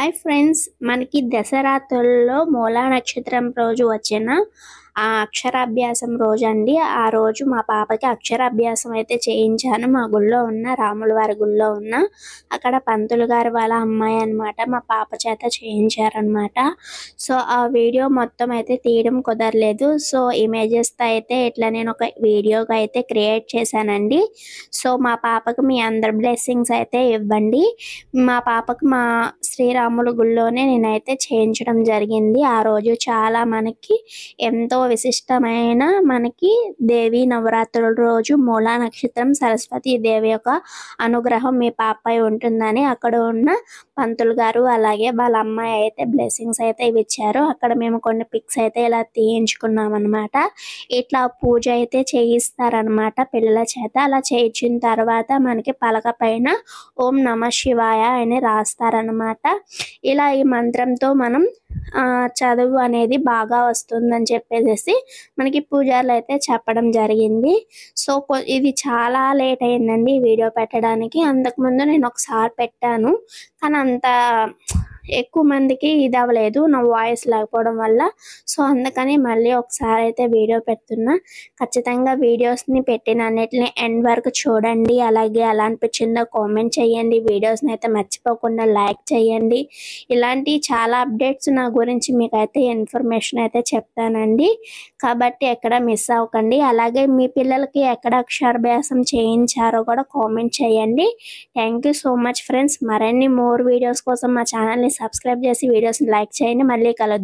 Hi friends, మనకి దసరాతుల్లో మూలా నక్షత్రం రోజు వచ్చిన ఆ అక్షరాభ్యాసం రోజు అండి. ఆ రోజు మా పాపకి అక్షరాభ్యాసం అయితే చేయించాను. మా గుళ్ళో ఉన్న రాముల వారి గుళ్ళో ఉన్న అక్కడ పంతులు గారు వాళ్ళ అమ్మాయి అన్నమాట మా పాప చేత చేయించారనమాట. సో ఆ వీడియో మొత్తం అయితే తీయడం కుదరలేదు. సో ఇమేజెస్ తో అయితే ఇట్లా నేను ఒక వీడియోగా అయితే క్రియేట్ చేశానండి. సో మా పాపకు మీ అందరి బ్లెస్సింగ్స్ అయితే ఇవ్వండి. మా పాపకు మా శ్రీరాముల గుళ్ళోనే నేనైతే చేయించడం జరిగింది. ఆ రోజు చాలా మనకి ఎంతో విశిష్టమైన మనకి దేవి నవరాత్రుల రోజు మూలా నక్షత్రం సరస్వతి దేవి యొక్క అనుగ్రహం మీ పాపపై ఉంటుందని అక్కడ ఉన్న పంతులు గారు అలాగే వాళ్ళ అమ్మాయి అయితే బ్లెస్సింగ్స్ అయితే ఇచ్చారు. అక్కడ మేము కొన్ని పిక్స్ అయితే ఇలా తీయించుకున్నాం అనమాట. ఇట్లా పూజ అయితే చేయిస్తారనమాట పిల్లల చేత. అలా చేయించిన తర్వాత మనకి పలక పైన ఓం నమ శివాయ అని రాస్తారనమాట. ఇలా ఈ మంత్రంతో మనం చదువు అనేది బాగా వస్తుందని చెప్పేసి మనకి పూజారులు అయితే చెప్పడం జరిగింది. సో ఇది చాలా లేట్ అయిందండి ఈ వీడియో పెట్టడానికి. అంతకుముందు నేను ఒకసారి పెట్టాను, కానీ అంత ఎక్కువ మందికి ఇది అవ్వలేదు నా వాయిస్ లేకపోవడం వల్ల. సో అందుకని మళ్ళీ ఒకసారి అయితే వీడియో పెడుతున్నా. ఖచ్చితంగా వీడియోస్ని పెట్టిన అన్నిటిని ఎండ్ వరకు చూడండి. అలాగే ఎలా అనిపించిందో కామెంట్ చేయండి. వీడియోస్ని అయితే మర్చిపోకుండా లైక్ చేయండి. ఇలాంటి చాలా అప్డేట్స్ నా గురించి మీకైతే ఇన్ఫర్మేషన్ అయితే చెప్తానండి, కాబట్టి ఎక్కడ మిస్ అవ్వకండి. అలాగే మీ పిల్లలకి ఎక్కడ అక్షరాభ్యాసం చేయించారో కూడా కామెంట్ చేయండి. Thank you so much friends. మరిన్ని మోర్ వీడియోస్ కోసం మా ఛానల్ని సబ్స్క్రైబ్ చేసి వీడియోస్ని లైక్ చేయండి. మళ్ళీ కలుద్దాం.